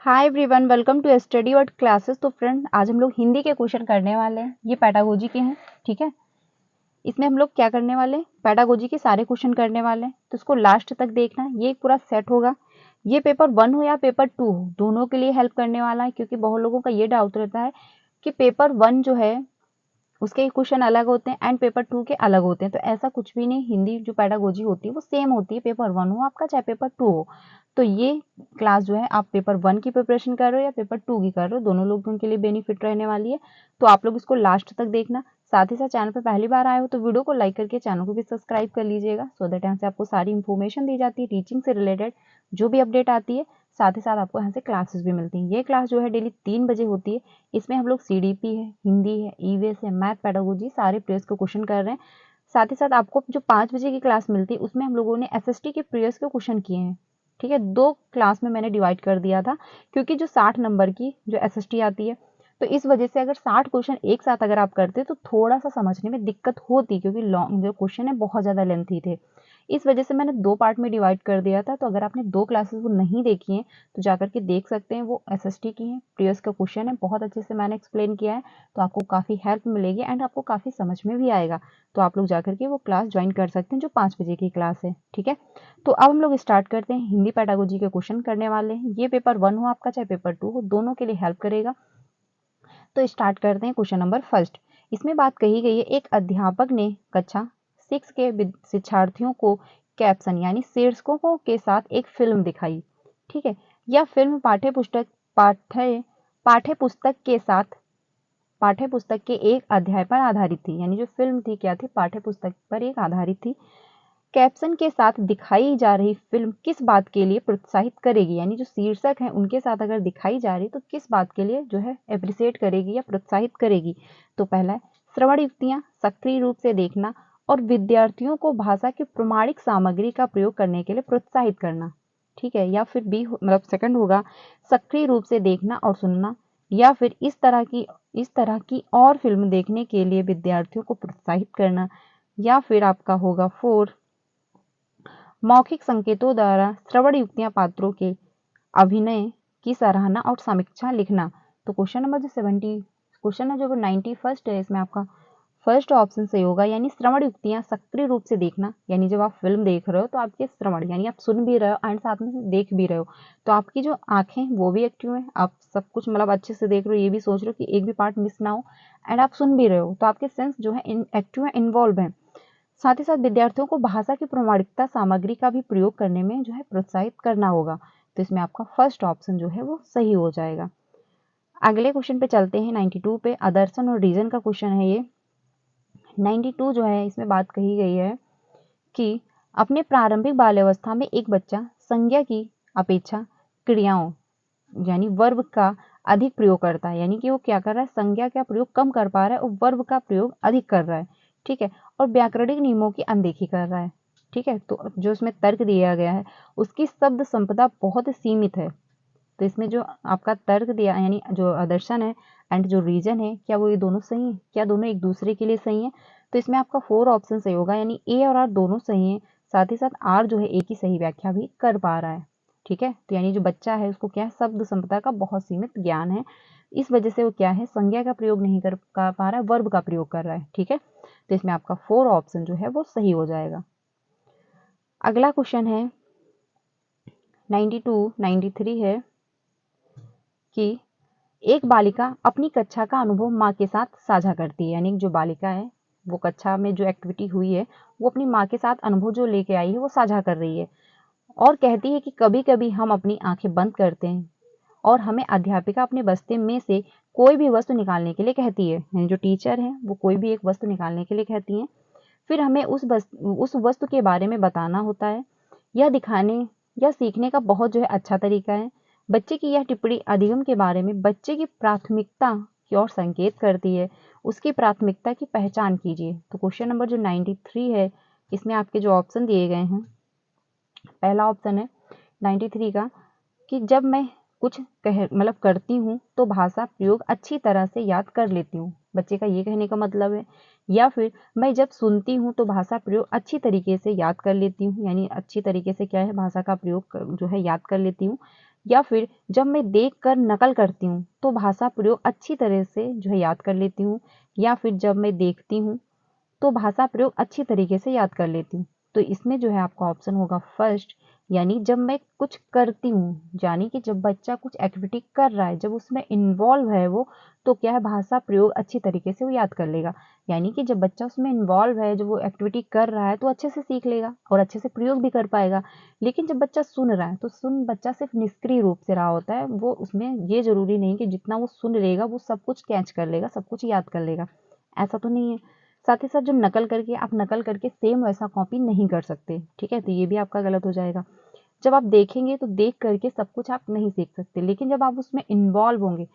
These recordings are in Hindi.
Hi everyone, welcome to study word classes. तो फ्रेंड, आज हम लोग हिंदी के क्वेश्चन करने वाले हैं। ये पैडागोजी के हैं, ठीक है। इसमें हम लोग क्या करने वाले हैं, पैडागोजी के सारे क्वेश्चन करने वाले हैं। तो इसको लास्ट तक देखना, ये एक पूरा सेट होगा। ये पेपर 1 हो या पेपर 2 हो, दोनों के लिए हेल्प करने वाला है। क्योंकि बहुत लोगों का ये डाउट रहता है कि पेपर 1 जो है उसके क्वेश्चन अलग होते हैं एंड पेपर 2 के अलग होते हैं। तो ऐसा कुछ भी नहीं, हिंदी जो पैडागोजी होती है वो सेम होती है, पेपर 1 हो आपका चाहे पेपर 2 हो। तो ये क्लास जो है, आप पेपर 1 की प्रिपरेशन कर रहे हो या पेपर 2 की कर रहे हो, दोनों लोगों के लिए बेनिफिट रहने वाली है। तो आप लोग इसको लास्ट तक देखना। साथ ही साथ चैनल पर पहली बार आए हो तो वीडियो को लाइक करके चैनल को भी सब्सक्राइब कर लीजिएगा, सो दैट यहाँ से आपको सारी इन्फॉर्मेशन दी जाती है टीचिंग से रिलेटेड, जो भी अपडेट आती है। साथ ही साथ आपको यहाँ से क्लासेस भी मिलती हैं। ये क्लास जो है डेली 3 बजे होती है। इसमें हम लोग सीडीपी है, हिंदी है, ईवीएस है, मैथ, पैडागोजी, सारे प्रेस के क्वेश्चन कर रहे हैं। साथ ही साथ आपको जो 5 बजे की क्लास मिलती है उसमें हम लोगों ने एसएसटी के प्रेस के क्वेश्चन किए हैं, ठीक है। 2 क्लास में मैंने डिवाइड कर दिया था, क्योंकि जो 60 नंबर की जो एसएसटी आती है, तो इस वजह से अगर 60 क्वेश्चन एक साथ अगर आप करते तो थोड़ा सा समझने में दिक्कत होती, क्योंकि लॉन्ग जो क्वेश्चन है बहुत ज़्यादा लेंथी थे। इस वजह से मैंने 2 पार्ट में डिवाइड कर दिया था। तो अगर आपने 2 क्लासेस वो नहीं देखी हैं तो जाकर के देख सकते हैं, वो एसएसटी की हैं, प्रीवियस का क्वेश्चन है, बहुत अच्छे से मैंने एक्सप्लेन किया है। तो आपको काफ़ी हेल्प मिलेगी एंड आपको काफ़ी समझ में भी आएगा। तो आप लोग जाकर के वो क्लास ज्वाइन कर सकते हैं जो 5 बजे की क्लास है, ठीक है। तो अब हम लोग स्टार्ट करते हैं। हिंदी पैडागोजी के क्वेश्चन करने वाले हैं। ये पेपर 1 हो आपका चाहे पेपर 2 हो, दोनों के लिए हेल्प करेगा। तो स्टार्ट करते हैं। क्वेश्चन नंबर फर्स्ट, इसमें बात कही गई है, एक अध्यापक ने कक्षा 6 के शिक्षार्थियों को कैप्शन यानी शीर्षकों के साथ एक फिल्म दिखाई, ठीक है। यह फिल्म पाठ्य पुस्तक के साथ पाठ्य पुस्तक के एक अध्याय पर आधारित थी। यानी जो फिल्म थी क्या थी, पाठ्य पुस्तक पर एक आधारित थी। कैप्शन के साथ दिखाई जा रही फिल्म किस बात के लिए प्रोत्साहित करेगी, यानी जो शीर्षक है उनके साथ अगर दिखाई जा रही तो किस बात के लिए जो है एप्रिसिएट करेगी या प्रोत्साहित करेगी। तो पहला है श्रवण युक्तियां सक्रिय रूप से देखना और विद्यार्थियों को भाषा की प्रमाणिक सामग्री का प्रयोग करने के लिए प्रोत्साहित करना, ठीक है। या फिर बी मतलब सेकंड होगा सक्रिय रूप से देखना और सुनना, या फिर इस तरह की और फिल्म देखने के लिए विद्यार्थियों को प्रोत्साहित करना, या फिर आपका होगा 4 मौखिक संकेतों द्वारा श्रवण युक्तियां पात्रों के अभिनय की सराहना और समीक्षा लिखना। तो क्वेश्चन नंबर जो 70 क्वेश्चन है जो 91 है, इसमें आपका फर्स्ट ऑप्शन सही होगा, यानी श्रवण युक्तियां सक्रिय रूप से देखना। यानी जब आप फिल्म देख रहे हो तो आपके श्रवण यानी आप सुन भी रहे हो एंड साथ में देख भी रहे हो, तो आपकी जो आंखें वो भी एक्टिव है, आप सब कुछ मतलब अच्छे से देख रहे हो, ये भी सोच रहे हो कि एक भी पार्ट मिस ना हो, एंड आप सुन भी रहे हो, तो आपके सेंस जो है एक्टिव है, इन्वॉल्व है। साथ ही साथ विद्यार्थियों को भाषा की प्रामाणिकता सामग्री का भी प्रयोग करने में जो है प्रोत्साहित करना होगा। तो इसमें आपका फर्स्ट ऑप्शन जो है वो सही हो जाएगा। अगले क्वेश्चन पे चलते हैं। 92 पे आदर्शन और रीजन का क्वेश्चन है ये। 92 जो है, इसमें बात कही गई है कि अपने प्रारंभिक बाल्यावस्था में एक बच्चा संज्ञा की अपेक्षा क्रियाओं यानी वर्ब का अधिक प्रयोग करता है। यानी कि वो क्या कर रहा है, संज्ञा का प्रयोग कम कर पा रहा है और वर्ब का प्रयोग अधिक कर रहा है, ठीक है। और व्याकरणिक नियमों की अनदेखी कर रहा है, ठीक है। तो जो इसमें तर्क दिया गया है उसकी शब्द संपदा बहुत सीमित है। तो इसमें जो आपका तर्क दिया यानी जो आदर्शन है एंड जो रीजन है, क्या वो ये दोनों सही है, क्या दोनों एक दूसरे के लिए सही है। तो इसमें आपका 4 ऑप्शन सही होगा, यानी ए और आर दोनों सही है। साथ ही साथ आर जो है एक ही सही व्याख्या भी कर पा रहा है, ठीक है। तो यानी जो बच्चा है उसको क्या है, शब्द संपदा का बहुत सीमित ज्ञान है, इस वजह से वो क्या है, संज्ञा का प्रयोग नहीं कर पा रहा है, वर्ब का प्रयोग कर रहा है, ठीक है। तो इसमें आपका 4 ऑप्शन जो है वो सही हो जाएगा। अगला क्वेश्चन है 93 है कि एक बालिका अपनी कक्षा का अनुभव माँ के साथ साझा करती है। यानी जो बालिका है वो कक्षा में जो एक्टिविटी हुई है वो अपनी माँ के साथ अनुभव जो लेके आई है वो साझा कर रही है, और कहती है कि कभी कभी हम अपनी आंखें बंद करते हैं और हमें अध्यापिका अपने बस्ते में से कोई भी वस्तु निकालने के लिए कहती है। यानी जो टीचर है वो कोई भी एक वस्तु निकालने के लिए कहती है, फिर हमें उस वस्तु के बारे में बताना होता है। यह दिखाने या सीखने का बहुत जो है अच्छा तरीका है। बच्चे की यह टिप्पणी अधिगम के बारे में बच्चे की प्राथमिकता की ओर संकेत करती है। उसकी प्राथमिकता की पहचान कीजिए। तो क्वेश्चन नंबर जो 93 है, इसमें आपके जो ऑप्शन दिए गए हैं, पहला ऑप्शन है 93 का कि जब मैं कुछ मतलब करती हूँ तो भाषा प्रयोग अच्छी तरह से याद कर लेती हूँ, बच्चे का ये कहने का मतलब है। या फिर मैं जब सुनती हूँ तो भाषा प्रयोग अच्छी तरीके से याद कर लेती हूँ, यानी अच्छी तरीके से क्या है, भाषा का प्रयोग जो है याद कर लेती हूँ। या फिर जब मैं देखकर नकल करती हूँ तो भाषा प्रयोग अच्छी तरह से जो है याद कर लेती हूँ, या फिर जब मैं देखती हूँ तो भाषा प्रयोग अच्छी तरीके से याद कर लेती हूँ। तो इसमें जो है आपका ऑप्शन होगा फर्स्ट, यानी जब मैं कुछ करती हूँ, यानी कि जब बच्चा कुछ एक्टिविटी कर रहा है, जब उसमें इन्वॉल्व है वो, तो क्या है भाषा प्रयोग अच्छी तरीके से वो याद कर लेगा। यानी कि जब बच्चा उसमें इन्वॉल्व है, जब वो एक्टिविटी कर रहा है तो अच्छे से सीख लेगा और अच्छे से प्रयोग भी कर पाएगा। लेकिन जब बच्चा सुन रहा है तो बच्चा सिर्फ निष्क्रिय रूप से रहा होता है, वो उसमें ये जरूरी नहीं कि जितना वो सुन लेगा वो सब कुछ कैच कर लेगा, सब कुछ याद कर लेगा, ऐसा तो नहीं है। साथ ही साथ जो नकल करके आप नकल करके सेम वैसा कॉपी नहीं कर सकते, ठीक है, तो ये भी आपका गलत हो जाएगा। जब आप देखेंगे तो देख करके सब कुछ आप नहीं सीख सकते, लेकिन जब आप उसमें इन्वॉल्व होंगे,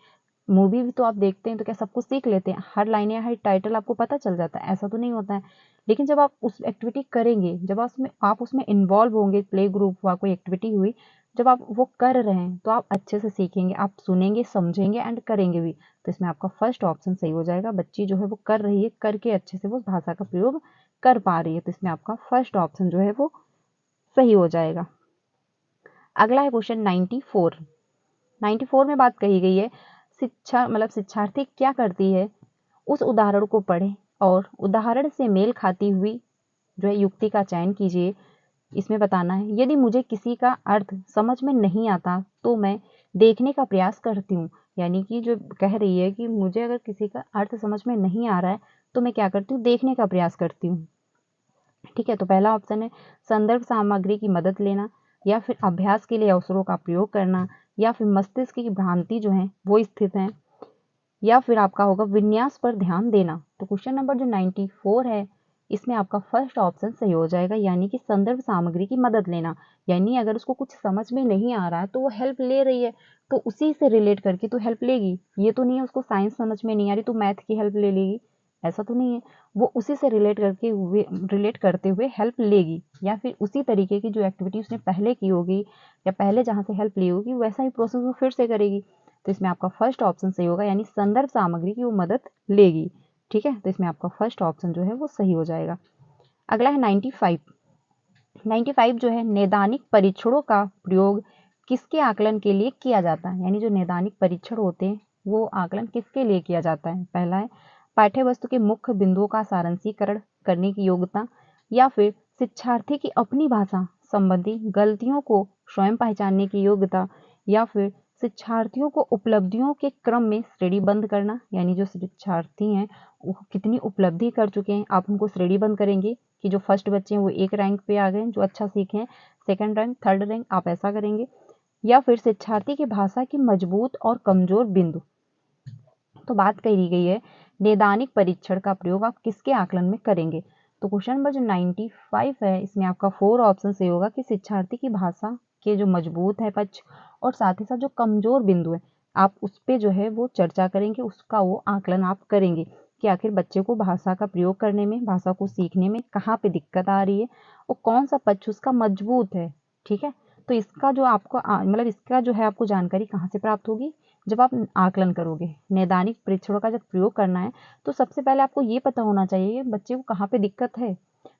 मूवी भी तो आप देखते हैं तो क्या सब कुछ सीख लेते हैं, हर लाइन या हर टाइटल आपको पता चल जाता है, ऐसा तो नहीं होता है। लेकिन जब आप उस एक्टिविटी करेंगे, जब आप उसमें इन्वॉल्व होंगे, प्ले ग्रुप हुआ, कोई एक्टिविटी हुई, जब आप वो कर रहे हैं तो आप अच्छे से सीखेंगे, आप सुनेंगे, समझेंगे एंड करेंगे भी। तो इसमें आपका फर्स्ट ऑप्शन सही हो जाएगा, बच्ची जो है वो कर रही है, करके अच्छे से वो भाषा का प्रयोग कर पा रही है, तो इसमें आपका फर्स्ट ऑप्शन जो है वो सही हो जाएगा। अगला है क्वेश्चन 94। 94 में बात कही गई है शिक्षा मतलब शिक्षार्थी क्या करती है, उस उदाहरण को पढ़ें और उदाहरण से मेल खाती हुई जो है युक्ति का चयन कीजिए। इसमें बताना है, यदि मुझे किसी का अर्थ समझ में नहीं आता तो मैं देखने का प्रयास करती हूँ। यानी कि जो कह रही है कि मुझे अगर किसी का अर्थ समझ में नहीं आ रहा है तो मैं क्या करती हूँ, देखने का प्रयास करती हूँ। ठीक है, तो पहला ऑप्शन है संदर्भ सामग्री की मदद लेना, या फिर अभ्यास के लिए अवसरों का प्रयोग करना, या फिर मस्तिष्क की भ्रांति जो है वो स्थित है, या फिर आपका होगा विन्यास पर ध्यान देना। तो क्वेश्चन नंबर जो 94 है इसमें आपका फर्स्ट ऑप्शन सही हो जाएगा, यानी कि संदर्भ सामग्री की मदद लेना। यानी अगर उसको कुछ समझ में नहीं आ रहा है तो वो हेल्प ले रही है, तो उसी से रिलेट करके तो हेल्प लेगी। ये तो नहीं है उसको साइंस समझ में नहीं आ रही तो मैथ की हेल्प ले लेगी, ऐसा तो नहीं है। वो उसी से रिलेट करते हुए हेल्प लेगी, या फिर उसी तरीके की जो एक्टिविटी उसने पहले की होगी या पहले जहाँ से हेल्प ली होगी वैसा ही प्रोसेस वो फिर से करेगी। तो इसमें आपका फर्स्ट ऑप्शन सही होगा, यानी संदर्भ सामग्री की वो मदद लेगी। ठीक है, तो इसमें आपका फर्स्ट ऑप्शन जो है वो सही हो जाएगा। अगला है 95। 95 जो है नैदानिक परीक्षणों का प्रयोग किसके आकलन के लिए किया जाता है, यानी जो नैदानिक परीक्षण होते हैं वो आकलन किसके लिए किया जाता है। पहला है पाठ्य वस्तु के मुख्य बिंदुओं का सारांशीकरण करने की योग्यता, या फिर शिक्षार्थी की अपनी भाषा संबंधी गलतियों को स्वयं पहचानने की योग्यता, या फिर शिक्षार्थियों को उपलब्धियों के क्रम में श्रेणीबद्ध करना, यानी जो शिक्षार्थी हैं वो कितनी उपलब्धि कर चुके हैं आप उनको श्रेणीबद्ध करेंगे कि जो फर्स्ट बच्चे हैं वो एक रैंक पे आ गए, जो अच्छा सीखे हैं सेकंड रैंक, थर्ड रैंक, आप ऐसा करेंगे। या फिर शिक्षार्थी की भाषा की मजबूत और कमजोर बिंदु। तो बात कही गई है नैदानिक परीक्षण का प्रयोग आप किसके आकलन में करेंगे। तो क्वेश्चन नंबर जो 95 है इसमें आपका 4 ऑप्शन से होगा कि शिक्षार्थी की भाषा के जो मजबूत है पक्ष और साथ ही साथ जो कमजोर बिंदु है आप उस पर जो है वो चर्चा करेंगे, उसका वो आकलन आप करेंगे कि आखिर बच्चे को भाषा का प्रयोग करने में, भाषा को सीखने में कहाँ पे दिक्कत आ रही है और कौन सा पक्ष उसका मजबूत है। ठीक है, तो इसका जो आपको मतलब इसका जो है आपको जानकारी कहाँ से प्राप्त होगी, जब आप आकलन करोगे। नैदानिक परीक्षणों का जब प्रयोग करना है तो सबसे पहले आपको ये पता होना चाहिए कि बच्चे को कहाँ पे दिक्कत है,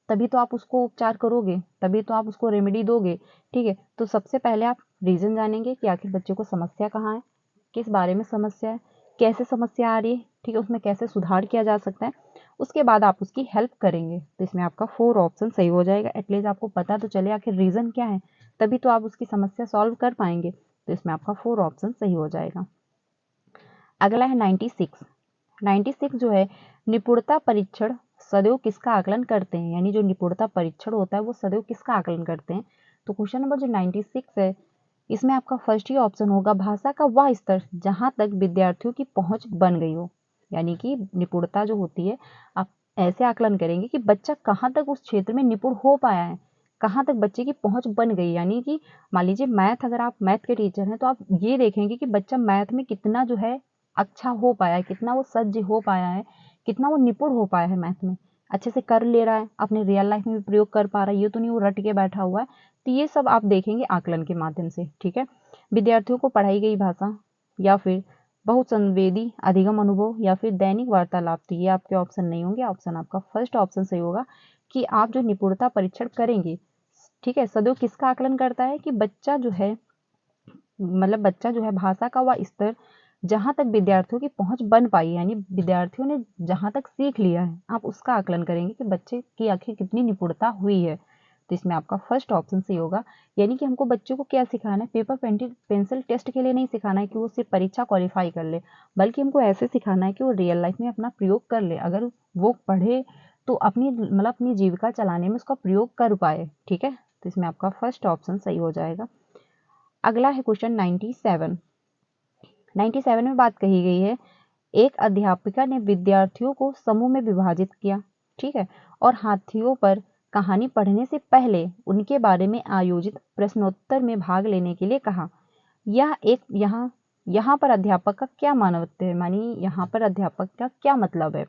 तभी तो आप उसको उपचार करोगे, तभी तो आप उसको रेमेडी दोगे। ठीक है, तो सबसे पहले आप रीजन जानेंगे कि आखिर बच्चे को समस्या कहाँ है, किस बारे में समस्या है, कैसे समस्या आ रही है, ठीक है, उसमें कैसे सुधार किया जा सकता है, उसके बाद आप उसकी हेल्प करेंगे। तो इसमें आपका 4 ऑप्शन सही हो जाएगा, एटलीस्ट आपको पता तो चले आखिर रीजन क्या है, तभी तो आप उसकी समस्या सॉल्व कर पाएंगे। तो इसमें आपका 4 ऑप्शन सही हो जाएगा। अगला है 96। 96 जो है निपुणता परीक्षण सदैव किसका आकलन करते हैं, यानी जो निपुणता परीक्षण होता है वो सदैव किसका आकलन करते हैं। तो क्वेश्चन नंबर जो 96 है इसमें आपका फर्स्ट ही ऑप्शन होगा भाषा का वह स्तर जहां तक विद्यार्थियों की पहुंच बन गई हो। यानी कि निपुणता जो होती है आप ऐसे आकलन करेंगे कि बच्चा कहाँ तक उस क्षेत्र में निपुण हो पाया है, कहाँ तक बच्चे की पहुंच बन गई। यानी कि मान लीजिए मैथ, अगर आप मैथ के टीचर हैं तो आप ये देखेंगे कि बच्चा मैथ में कितना जो है अच्छा हो पाया है, कितना वो सज्ज हो पाया है, कितना वो निपुण हो पाया है मैथ में, अच्छे से कर ले रहा है, अपने रियल लाइफ में भी प्रयोग कर पा रहा है, ये तो नहीं वो रट के बैठा हुआ है। तो ये सब आप देखेंगे आकलन के माध्यम से। ठीक है, विद्यार्थियों को पढ़ाई गई भाषा, या फिर बहुसंवेदी अधिगम अनुभव, या फिर दैनिक वार्तालाप, तो ये आपके ऑप्शन नहीं होंगे। ऑप्शन आपका फर्स्ट ऑप्शन सही होगा कि आप जो निपुणता परीक्षण करेंगे, ठीक है, सदैव किसका आकलन करता है कि बच्चा जो है मतलब बच्चा जो है भाषा का वह स्तर जहाँ तक विद्यार्थियों की पहुंच बन पाई, यानी विद्यार्थियों ने जहाँ तक सीख लिया है, आप उसका आकलन करेंगे कि बच्चे की आखिर कितनी निपुणता हुई है। तो इसमें आपका फर्स्ट ऑप्शन सही होगा। यानी कि हमको बच्चों को क्या सिखाना है, पेपर पेंसिल टेस्ट के लिए नहीं सिखाना है कि वो सिर्फ परीक्षा क्वालिफाई कर ले, बल्कि हमको ऐसे सिखाना है कि वो रियल लाइफ में अपना प्रयोग कर ले। अगर वो पढ़े तो अपनी मतलब अपनी जीविका चलाने में उसका प्रयोग कर पाए। ठीक है, तो इसमें आपका फर्स्ट ऑप्शन सही हो जाएगा। अगला है क्वेश्चन 97। 97 में बात कही गई है, एक अध्यापिका ने विद्यार्थियों को समूह में विभाजित किया, ठीक है, और हाथियों पर कहानी पढ़ने से पहले उनके बारे में आयोजित प्रश्नोत्तर में भाग लेने के लिए कहा। यह एक यहाँ पर अध्यापक का क्या मानवत्व है, मानी यहाँ पर अध्यापक का क्या मतलब है।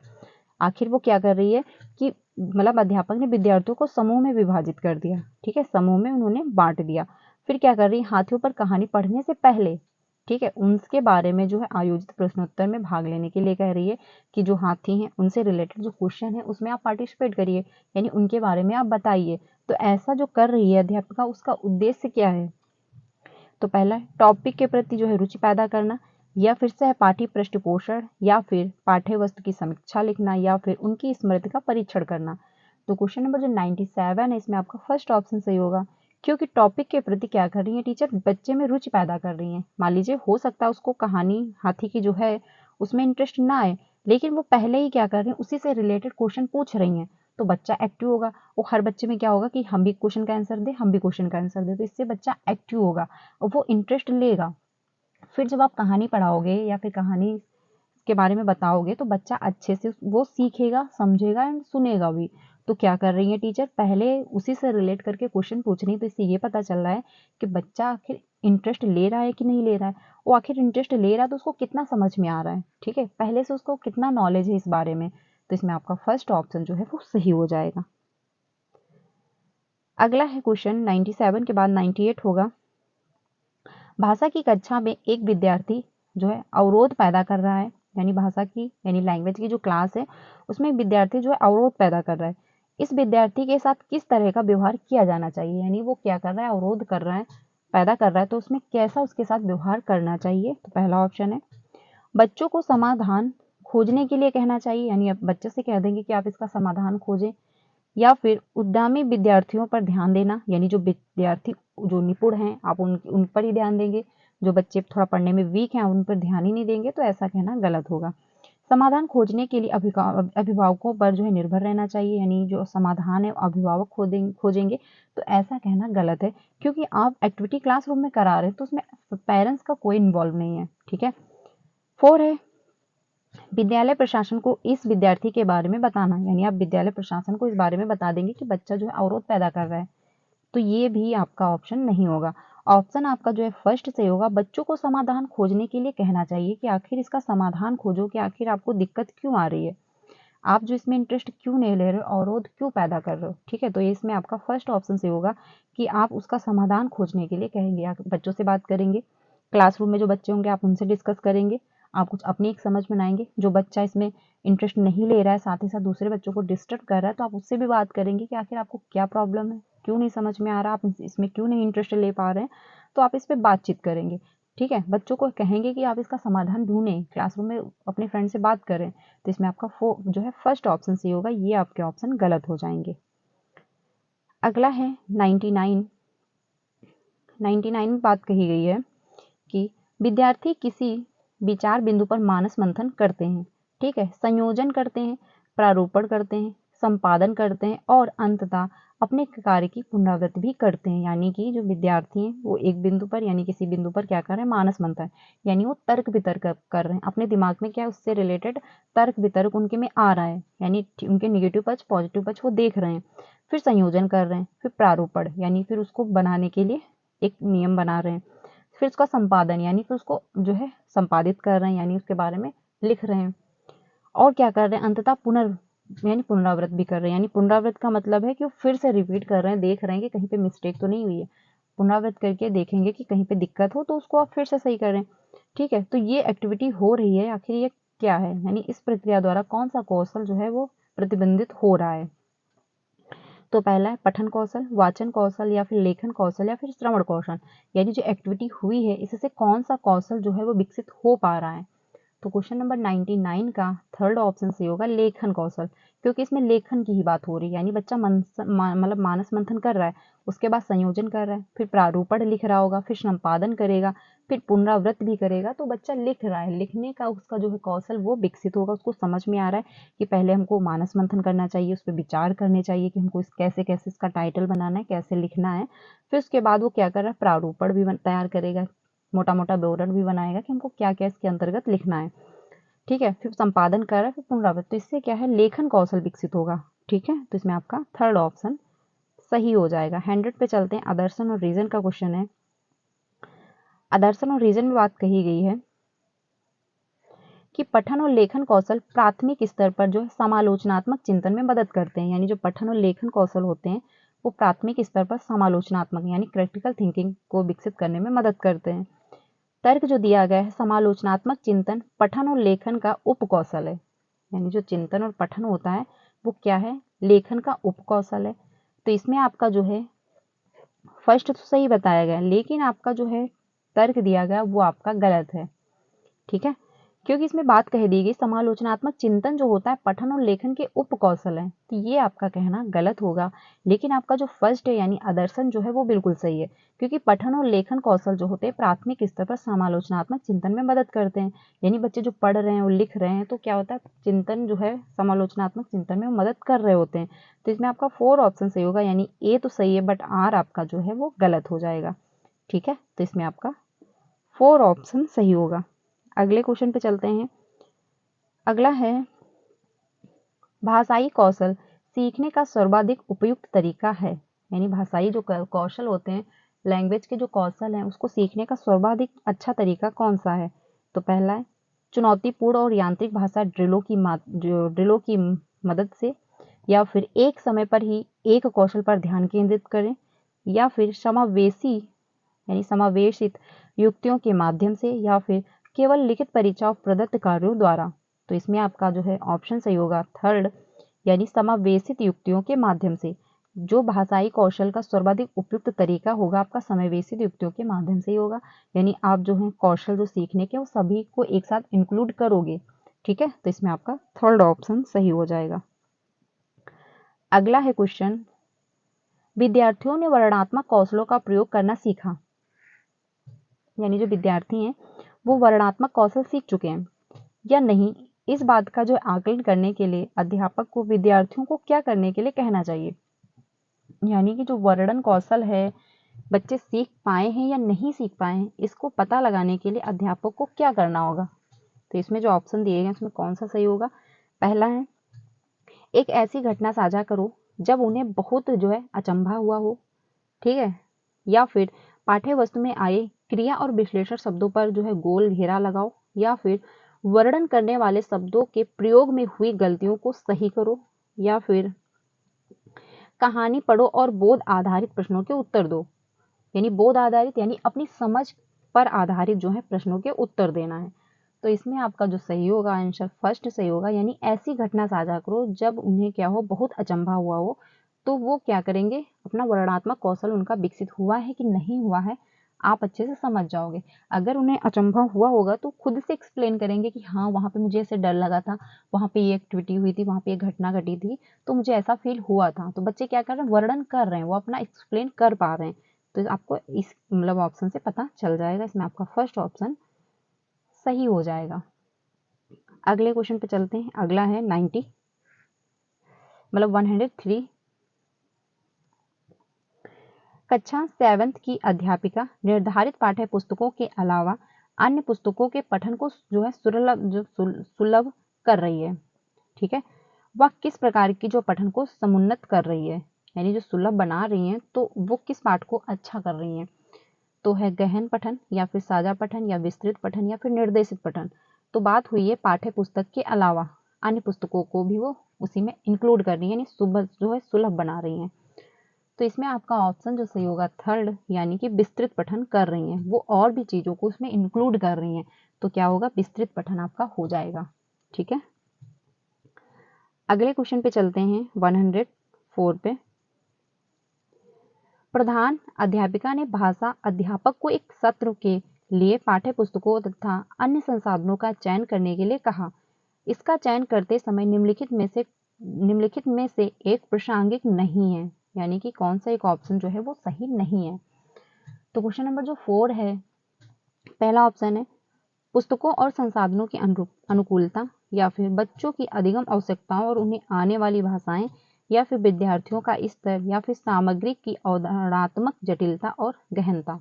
आखिर वो क्या कर रही है कि मतलब अध्यापक ने विद्यार्थियों को समूह में विभाजित कर दिया, ठीक है, समूह में उन्होंने बांट दिया। फिर क्या कर रही है, हाथियों पर कहानी पढ़ने से पहले, ठीक है, उनके बारे में जो है आयोजित प्रश्नोत्तर में भाग लेने के लिए कह रही है कि जो हाथी हैं उनसे रिलेटेड जो क्वेश्चन है उसमें आप पार्टिसिपेट करिए, यानी उनके बारे में आप बताइए। तो ऐसा जो कर रही है अध्यापिका, उसका उद्देश्य क्या है। तो पहला टॉपिक के प्रति जो है रुचि पैदा करना, या फिर सहपाठी पृष्ठपोषण, या फिर पाठ्य वस्तु की समीक्षा लिखना, या फिर उनकी स्मृति का परीक्षण करना। तो क्वेश्चन नंबर जो 97 है इसमें आपका फर्स्ट ऑप्शन सही होगा, क्योंकि टॉपिक के प्रति क्या कर रही है टीचर, बच्चे में रुचि पैदा कर रही है। मान लीजिए हो सकता है उसको कहानी हाथी की जो है उसमें इंटरेस्ट ना आए, लेकिन वो पहले ही क्या कर रही है, उसी से रिलेटेड क्वेश्चन पूछ रही हैं, तो बच्चा एक्टिव होगा। वो हर बच्चे में क्या होगा कि हम भी क्वेश्चन का आंसर दे, हम भी क्वेश्चन का आंसर दे, तो इससे बच्चा एक्टिव होगा और वो इंटरेस्ट लेगा। फिर जब आप कहानी पढ़ाओगे या फिर कहानी के बारे में बताओगे तो बच्चा अच्छे से वो सीखेगा, समझेगा एंड सुनेगा भी। तो क्या कर रही है टीचर, पहले उसी से रिलेट करके क्वेश्चन पूछ रही है। तो इससे ये पता चल रहा है कि बच्चा आखिर इंटरेस्ट ले रहा है कि नहीं ले रहा है। वो आखिर इंटरेस्ट ले रहा है तो उसको कितना समझ में आ रहा है, ठीक है, पहले से उसको कितना नॉलेज है इस बारे में। तो इसमें आपका फर्स्ट ऑप्शन जो है वो सही हो जाएगा। अगला है क्वेश्चन 97 के बाद 98 होगा। भाषा की कक्षा में एक विद्यार्थी जो है अवरोध पैदा कर रहा है, यानी भाषा की यानी लैंग्वेज की जो क्लास है उसमें एक विद्यार्थी जो है अवरोध पैदा कर रहा है। इस विद्यार्थी के साथ किस तरह का व्यवहार किया जाना चाहिए, यानी वो क्या कर रहा है, अवरोध कर रहा है, पैदा कर रहा है, तो उसमें कैसा उसके साथ व्यवहार करना चाहिए। तो पहला ऑप्शन है, बच्चों को समाधान खोजने के लिए कहना चाहिए, यानी आप बच्चे से कह देंगे कि आप इसका समाधान खोजें। या फिर उद्यमी विद्यार्थियों पर ध्यान देना, यानी जो विद्यार्थी जो निपुण हैं आप उन पर ही ध्यान देंगे, जो बच्चे थोड़ा पढ़ने में वीक हैं उन पर ध्यान ही नहीं देंगे, तो ऐसा कहना गलत होगा। समाधान खोजने के लिए अभिभावकों पर जो है निर्भर रहना चाहिए, यानी जो समाधान है अभिभावक खोजेंगे, तो ऐसा कहना गलत है, क्योंकि आप एक्टिविटी क्लासरूम में करा रहे हैं तो उसमें पेरेंट्स का कोई इन्वॉल्व नहीं है। ठीक है, 4 है, विद्यालय प्रशासन को इस विद्यार्थी के बारे में बताना, यानी आप विद्यालय प्रशासन को इस बारे में बता देंगे कि बच्चा जो है अवरोध पैदा कर रहा है, तो ये भी आपका ऑप्शन नहीं होगा। ऑप्शन आपका जो है फर्स्ट से होगा, बच्चों को समाधान खोजने के लिए कहना चाहिए कि आखिर इसका समाधान खोजो कि आखिर आपको दिक्कत क्यों आ रही है, आप जो इसमें इंटरेस्ट क्यों नहीं ले रहे हो, अवरोध क्यों पैदा कर रहे हो। ठीक है, तो ये इसमें आपका फर्स्ट ऑप्शन से होगा कि आप उसका समाधान खोजने के लिए कहेंगे, आप बच्चों से बात करेंगे, क्लासरूम में जो बच्चे होंगे आप उनसे डिस्कस करेंगे, आप कुछ अपनी एक समझ बनाएंगे। जो बच्चा इसमें इंटरेस्ट नहीं ले रहा है, साथ ही साथ दूसरे बच्चों को डिस्टर्ब कर रहा है, तो आप उससे भी बात करेंगे कि आखिर आपको क्या प्रॉब्लम है, क्यों नहीं समझ में आ रहा, आप इसमें क्यों नहीं इंटरेस्ट ले पा रहे हैं, तो आप इस पर बातचीत करेंगे। ठीक है, बच्चों को कहेंगे कि आप इसका समाधान ढूंढें, क्लासरूम में अपने फ्रेंड से बात करें। तो इसमें आपका जो है फर्स्ट ऑप्शन सी होगा, ये आपके ऑप्शन गलत हो जाएंगे। अगला है 99। 99 में बात कही गई है कि विद्यार्थी किसी विचार बिंदु पर मानस मंथन करते हैं, ठीक है, संयोजन करते हैं, प्रारूपण करते हैं, संपादन करते हैं और अंततः अपने कार्य की पुनरावृत्ति भी करते हैं। यानी कि जो विद्यार्थी हैं वो एक बिंदु पर यानी किसी बिंदु पर क्या कर रहे हैं, मानस मंथन, यानी वो तर्क वितर्क कर रहे हैं, अपने दिमाग में क्या उससे रिलेटेड तर्क वितर्क उनके में आ रहा है, यानी उनके निगेटिव पक्ष पॉजिटिव पक्ष वो देख रहे हैं। फिर संयोजन कर रहे हैं, फिर प्रारूपण यानी फिर उसको बनाने के लिए एक नियम बना रहे हैं, फिर उसका संपादन यानी फिर उसको जो है संपादित कर रहे हैं, यानी उसके बारे में लिख रहे हैं, और क्या कर रहे हैं, अंततः यानी पुनरावृत्त भी कर रहे हैं। यानी पुनरावृत्त का मतलब है कि वो फिर से रिपीट कर रहे हैं, देख रहे हैं कि कहीं पे मिस्टेक तो नहीं हुई है, पुनरावृत्त करके देखेंगे कि कहीं पे दिक्कत हो तो उसको आप फिर से सही करें। ठीक है, तो ये एक्टिविटी हो रही है, आखिर ये क्या है, यानी इस प्रक्रिया द्वारा कौन सा कौशल जो है वो प्रतिबंधित हो रहा है। तो पहला है पठन कौशल, वाचन कौशल या फिर लेखन कौशल या फिर श्रवण कौशल, यानी जो एक्टिविटी हुई है इससे कौन सा कौशल जो है वो विकसित हो पा रहा है। तो क्वेश्चन नंबर 99 का थर्ड ऑप्शन सही होगा लेखन कौशल, क्योंकि इसमें लेखन की ही बात हो रही है, यानी बच्चा मतलब मानस मंथन कर रहा है, उसके बाद संयोजन कर रहा है, फिर प्रारूपण लिख रहा होगा, फिर संपादन करेगा, फिर पुनरावृत्त भी करेगा, तो बच्चा लिख रहा है, लिखने का उसका जो है कौशल वो विकसित होगा, उसको समझ में आ रहा है कि पहले हमको मानस मंथन करना चाहिए, उस पर विचार करने चाहिए कि हमको कैसे कैसे इसका टाइटल बनाना है, कैसे लिखना है, फिर उसके बाद वो क्या कर रहा है प्रारूपण भी तैयार करेगा, मोटा मोटा विवरण भी बनाएगा कि हमको क्या क्या इसके अंतर्गत लिखना है। ठीक है, फिर संपादन कर रहा है, फिर पुनरावृत्त, तो इससे क्या है लेखन कौशल विकसित होगा। ठीक है, तो इसमें आपका थर्ड ऑप्शन सही हो जाएगा। 100 पे चलते हैं। आदर्शन और रीजन का क्वेश्चन है। आदर्शन और रीजन में बात कही गई है कि पठन और लेखन कौशल प्राथमिक स्तर पर जो है समालोचनात्मक चिंतन में मदद करते हैं, यानी जो पठन और लेखन कौशल होते हैं वो प्राथमिक स्तर पर समालोचनात्मक यानी क्रिटिकल थिंकिंग को विकसित करने में मदद करते हैं। तर्क जो दिया गया है समालोचनात्मक चिंतन पठन और लेखन का उपकौशल है, यानी जो चिंतन और पठन होता है वो क्या है लेखन का उपकौशल है। तो इसमें आपका जो है फर्स्ट तो सही बताया गया, लेकिन आपका जो है तर्क दिया गया वो आपका गलत है। ठीक है, क्योंकि इसमें बात कह दी गई समालोचनात्मक चिंतन जो होता है पठन और लेखन के उपकौशल है, तो ये आपका कहना गलत होगा। लेकिन आपका जो फर्स्ट है यानी आदर्शन जो है वो बिल्कुल सही है, क्योंकि पठन और लेखन कौशल जो होते हैं प्राथमिक स्तर पर समालोचनात्मक चिंतन में मदद करते हैं, यानी बच्चे जो पढ़ रहे हैं और लिख रहे हैं तो क्या होता है चिंतन जो है समालोचनात्मक चिंतन में मदद कर रहे होते हैं। तो इसमें आपका 4 ऑप्शन सही होगा, यानी ए तो सही है बट आर आपका जो है वो गलत हो जाएगा। ठीक है, तो इसमें आपका 4 ऑप्शन सही होगा। अगले क्वेश्चन पे चलते हैं। अगला है भाषाई कौशल सीखने का सर्वाधिक उपयुक्त तरीका है, यानी भाषाई जो कौशल होते हैं लैंग्वेज के जो कौशल हैं उसको सीखने का सर्वाधिक अच्छा तरीका कौन सा है। तो पहला है चुनौतीपूर्ण और यांत्रिक भाषा ड्रिलों की मदद से, या फिर एक समय पर ही एक कौशल पर ध्यान केंद्रित करें, या फिर समावेशित युक्तियों के माध्यम से, या फिर केवल लिखित परीक्षा और प्रदत्त कार्यों द्वारा। तो इसमें आपका जो है ऑप्शन सही होगा थर्ड, यानी समावेशित युक्तियों के माध्यम से। जो भाषाई कौशल का सर्वाधिक उपयुक्त तरीका होगा आपका समावेशित युक्तियों के माध्यम से ही होगा, यानी आप जो है कौशल जो सीखने के वो सभी को एक साथ इंक्लूड करोगे। ठीक है, तो इसमें आपका थर्ड ऑप्शन सही हो जाएगा। अगला है क्वेश्चन, विद्यार्थियों ने वर्णनात्मक कौशलों का प्रयोग करना सीखा, यानी जो विद्यार्थी हैं वो वर्णनात्मक कौशल सीख चुके हैं या नहीं, इस बात का जो आकलन करने के लिए अध्यापक को विद्यार्थियों को क्या करने के लिए कहना चाहिए, यानी कि जो वर्णन कौशल है बच्चे सीख पाए हैं या नहीं सीख पाए हैं इसको पता लगाने के लिए अध्यापक को क्या करना होगा। तो इसमें जो ऑप्शन दिए गए उसमें कौन सा सही होगा। पहला है एक ऐसी घटना साझा करो जब उन्हें बहुत जो है अचंभा हुआ हो। ठीक है, या फिर पाठ्य वस्तु में आए क्रिया और विश्लेषण शब्दों पर जो है गोल घेरा लगाओ, या फिर वर्णन करने वाले शब्दों के प्रयोग में हुई गलतियों को सही करो, या फिर कहानी पढ़ो और बोध आधारित प्रश्नों के उत्तर दो, यानी बोध आधारित यानी अपनी समझ पर आधारित जो है प्रश्नों के उत्तर देना है। तो इसमें आपका जो सही होगा आंसर फर्स्ट सही होगा, यानी ऐसी घटना साझा करो जब उन्हें क्या हो बहुत अचंभा हुआ हो, तो वो क्या करेंगे अपना वर्णनात्मक कौशल उनका विकसित हुआ है कि नहीं हुआ है आप अच्छे से समझ जाओगे। अगर उन्हें अचंभा हुआ होगा तो खुद से एक्सप्लेन करेंगे कि हाँ वहाँ पे मुझे ऐसे डर लगा था, वहाँ पे ये एक्टिविटी हुई थी, वहाँ पे ये घटना घटी थी, तो मुझे ऐसा फील हुआ था। तो बच्चे क्या कर रहे हैं वर्णन कर रहे हैं, वो अपना एक्सप्लेन कर पा रहे हैं। तो आपको इस मतलब ऑप्शन से पता चल जाएगा, इसमें आपका फर्स्ट ऑप्शन सही हो जाएगा। अगले क्वेश्चन पे चलते हैं। अगला है 103 कक्षा 7th की अध्यापिका निर्धारित पाठ्य पुस्तकों के अलावा अन्य पुस्तकों के पठन को जो है सुलभ कर रही है। ठीक है, वह किस प्रकार की जो पठन को समुन्नत कर रही है, यानी जो सुलभ बना रही है तो वो किस पाठ को अच्छा कर रही है। तो है गहन पठन, या फिर साझा पठन, या विस्तृत पठन, या फिर निर्देशित पठन। तो बात हुई है पाठ्य पुस्तक के अलावा अन्य पुस्तकों को भी वो उसी में इंक्लूड कर रही है, यानी जो है सुलभ बना रही है। तो इसमें आपका ऑप्शन जो सही होगा थर्ड, यानी कि विस्तृत पठन कर रही हैं, वो और भी चीजों को उसमें इंक्लूड कर रही हैं, तो क्या होगा विस्तृत पठन आपका हो जाएगा। ठीक है, अगले क्वेश्चन पे चलते हैं 104 पे। प्रधान अध्यापिका ने भाषा अध्यापक को एक सत्र के लिए पाठ्य पुस्तकों तथा अन्य संसाधनों का चयन करने के लिए कहा। इसका चयन करते समय निम्नलिखित में से एक प्रासंगिक नहीं है, यानी कि कौन सा एक ऑप्शन जो है वो सही नहीं है। तो क्वेश्चन नंबर जो 4 है, पहला ऑप्शन है पुस्तकों और संसाधनों की अनुकूलता, या फिर बच्चों की अधिगम आवश्यकताओं और उन्हें आने वाली भाषाएं, या फिर विद्यार्थियों का स्तर, या फिर सामग्री की अवधारणात्मक जटिलता और गहनता।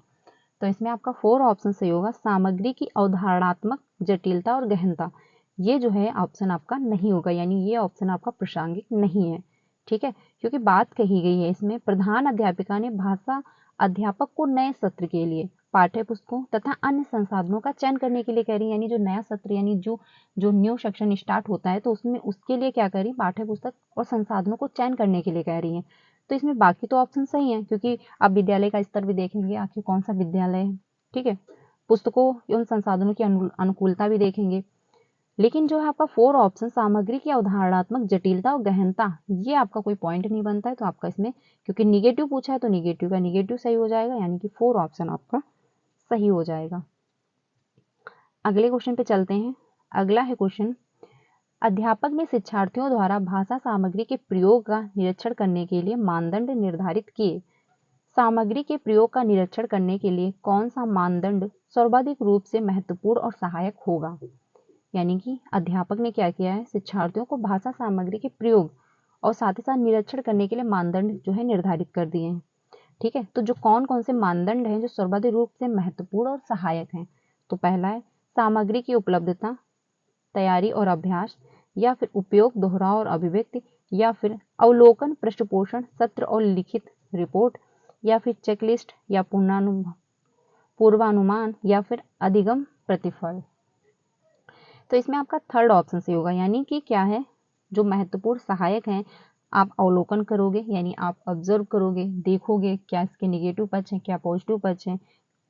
तो इसमें आपका 4 ऑप्शन सही होगा, सामग्री की अवधारणात्मक जटिलता और गहनता। ये जो है ऑप्शन आपका नहीं होगा, यानी ये ऑप्शन आपका प्रासंगिक नहीं है। ठीक है, क्योंकि बात कही गई है इसमें प्रधान अध्यापिका ने भाषा अध्यापक को नए सत्र के लिए पाठ्य पुस्तकों तथा अन्य संसाधनों का चयन करने के लिए कह रही है, यानी जो नया सत्र यानी जो न्यू सेक्शन स्टार्ट होता है तो उसमें उसके लिए क्या करी, पाठ्य पुस्तक और संसाधनों को चयन करने के लिए कह रही है। तो इसमें बाकी तो ऑप्शन सही है, क्योंकि आप विद्यालय का स्तर भी देखेंगे, आखिर कौन सा विद्यालय है। ठीक है, पुस्तकों एवं संसाधनों की अनुकूलता भी देखेंगे। लेकिन जो है आपका 4 ऑप्शन सामग्री की अवधारणात्मक जटिलता और गहनता, ये आपका कोई पॉइंट नहीं बनता है। तो आपका इसमें क्योंकि निगेटिव पूछा है तो निगेटिव का निगेटिव सही हो जाएगा, यानी कि 4 ऑप्शन आपका सही हो जाएगा। अगले क्वेश्चन पे चलते हैं। अगला है क्वेश्चन, अध्यापक ने शिक्षार्थियों द्वारा भाषा सामग्री के प्रयोग का निरीक्षण करने के लिए मानदंड निर्धारित किए। सामग्री के प्रयोग का निरीक्षण करने के लिए कौन सा मानदंड सर्वाधिक रूप से महत्वपूर्ण और सहायक होगा। यानी कि अध्यापक ने क्या किया है, शिक्षार्थियों को भाषा सामग्री के प्रयोग और साथ ही साथ निरीक्षण करने के लिए मानदंड जो है निर्धारित कर दिए हैं। ठीक है, तो जो कौन कौन से मानदंड हैं जो सर्वाधिक रूप से महत्वपूर्ण और सहायक हैं। तो पहला है सामग्री की उपलब्धता, तैयारी और अभ्यास, या फिर उपयोग, दोहराव और अभिव्यक्ति, या फिर अवलोकन, पृष्ठपोषण, सत्र और लिखित रिपोर्ट, या फिर चेकलिस्ट, या पूर्वानुमान, या फिर अधिगम प्रतिफल। तो इसमें आपका थर्ड ऑप्शन सही होगा, यानी कि क्या है, जो महत्वपूर्ण सहायक हैं आप अवलोकन करोगे, यानी आप ऑब्जर्व करोगे, देखोगे क्या इसके नेगेटिव पक्ष हैं, क्या पॉजिटिव पक्ष हैं,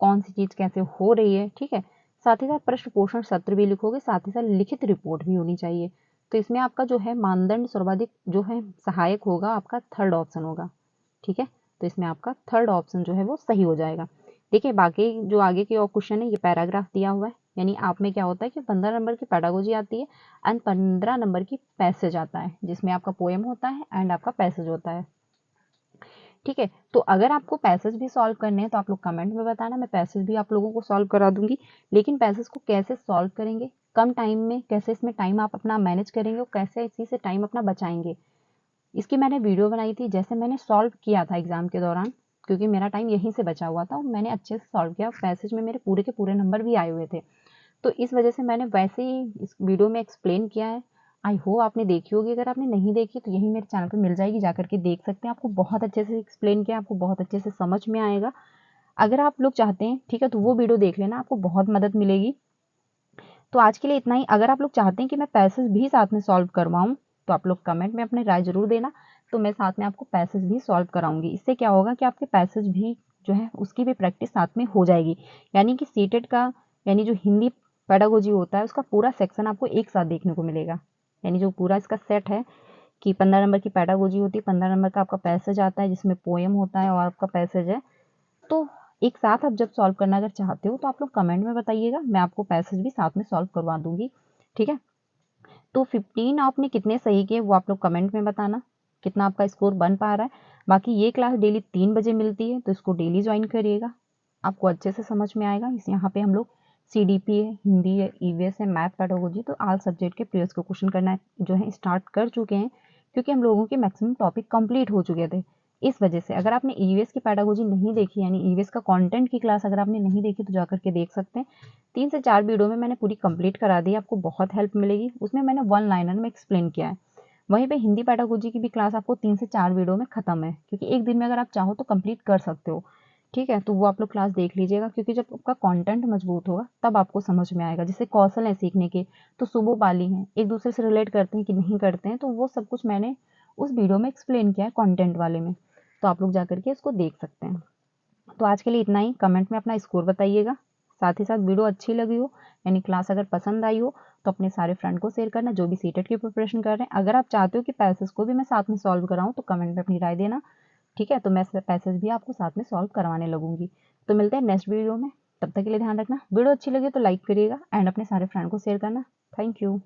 कौन सी चीज़ कैसे हो रही है। ठीक है, साथ ही साथ प्रश्न पोषण सत्र भी लिखोगे, साथ ही साथ लिखित रिपोर्ट भी होनी चाहिए। तो इसमें आपका जो है मानदंड सर्वाधिक जो है सहायक होगा, आपका थर्ड ऑप्शन होगा। ठीक है, तो इसमें आपका थर्ड ऑप्शन जो है वो सही हो जाएगा। देखिए बाकी जो आगे के और क्वेश्चन है, ये पैराग्राफ दिया हुआ है, यानी आप में क्या होता है कि 15 नंबर की पेडागोजी आती है एंड 15 नंबर की पैसेज आता है, जिसमें आपका पोएम होता है एंड आपका पैसेज होता है। ठीक है, तो अगर आपको पैसेज भी सॉल्व करने हैं तो आप लोग कमेंट में बताना, मैं पैसेज भी आप लोगों को सॉल्व करा दूंगी। लेकिन पैसेज को कैसे सॉल्व करेंगे, कम टाइम में कैसे इसमें टाइम आप अपना मैनेज करेंगे और कैसे इसी से टाइम अपना बचाएंगे, इसकी मैंने वीडियो बनाई थी, जैसे मैंने सॉल्व किया था एग्जाम के दौरान, क्योंकि मेरा टाइम यहीं से बचा हुआ था और मैंने अच्छे से सॉल्व किया, पैसेज में मेरे पूरे के पूरे नंबर भी आए हुए थे। तो इस वजह से मैंने वैसे ही इस वीडियो में एक्सप्लेन किया है। आई होप आपने देखी होगी, अगर आपने नहीं देखी तो यही मेरे चैनल पे मिल जाएगी, जाकर के देख सकते हैं। आपको बहुत अच्छे से एक्सप्लेन किया, आपको बहुत अच्छे से समझ में आएगा। अगर आप लोग चाहते हैं, ठीक है, तो वो वीडियो देख लेना, आपको बहुत मदद मिलेगी। तो आज के लिए इतना ही। अगर आप लोग चाहते हैं कि मैं पैसेज भी साथ में सॉल्व करवाऊँ तो आप लोग कमेंट में अपनी राय जरूर देना, तो मैं साथ में आपको पैसेज भी सॉल्व कराऊंगी। इससे क्या होगा कि आपके पैसेज भी जो है उसकी भी प्रैक्टिस साथ में हो जाएगी। यानी कि सीटेट का यानी जो हिंदी पेडागोजी होता है उसका पूरा सेक्शन आपको एक साथ देखने को मिलेगा। यानी जो पूरा इसका सेट है कि 15 नंबर की पेडागोजी होती है, 15 नंबर का आपका पैसेज आता है जिसमें पोएम होता है और आपका पैसेज है, तो एक साथ आप जब सॉल्व करना अगर चाहते हो तो आप लोग कमेंट में बताइएगा, मैं आपको पैसेज भी साथ में सॉल्व करवा दूंगी। ठीक है, तो 15 आपने कितने सही किए वो आप लोग कमेंट में बताना, कितना आपका स्कोर बन पा रहा है। बाकी ये क्लास डेली 3 बजे मिलती है, तो इसको डेली ज्वाइन करिएगा, आपको अच्छे से समझ में आएगा। इस यहाँ पे हम लोग CDP है, हिंदी है, EVS है, मैथ, पेडागोजी, तो ऑल सब्जेक्ट के प्रीवियस को क्वेश्चन करना जो है स्टार्ट कर चुके हैं, क्योंकि हम लोगों के मैक्सिमम टॉपिक कंप्लीट हो चुके थे। इस वजह से अगर आपने EVS की पेडागोजी नहीं देखी, यानी EVS का कंटेंट की क्लास अगर आपने नहीं देखी तो जाकर के देख सकते हैं। 3 से 4 वीडियो में मैंने पूरी कंप्लीट करा दी, आपको बहुत हेल्प मिलेगी। उसमें मैंने वन लाइनर में एक्सप्लेन किया है। वहीं पे हिंदी पेडागोजी की भी क्लास आपको 3 से 4 वीडियो में खत्म है, क्योंकि एक दिन में अगर आप चाहो तो कंप्लीट कर सकते हो। ठीक है, तो वो आप लोग क्लास देख लीजिएगा, क्योंकि जब आपका कंटेंट मजबूत होगा तब आपको समझ में आएगा। जैसे कौशल है सीखने के, तो सुबो बाली हैं, एक दूसरे से रिलेट करते हैं कि नहीं करते हैं, तो वो सब कुछ मैंने उस वीडियो में एक्सप्लेन किया है कंटेंट वाले में, तो आप लोग जाकर के इसको देख सकते हैं। तो आज के लिए इतना ही। कमेंट में अपना स्कोर बताइएगा, साथ ही साथ वीडियो अच्छी लगी हो यानी क्लास अगर पसंद आई हो तो अपने सारे फ्रेंड को शेयर करना जो भी सीटेट की प्रिपरेशन कर रहे हैं। अगर आप चाहते हो कि पैसेज को भी मैं साथ में सॉल्व कराऊं तो कमेंट में अपनी राय देना। ठीक है, तो मैं पैसेज भी आपको साथ में सॉल्व करवाने लगूंगी। तो मिलते हैं नेक्स्ट वीडियो में, तब तक के लिए ध्यान रखना। वीडियो अच्छी लगी तो लाइक करिएगा एंड अपने सारे फ्रेंड को शेयर करना। Thank you.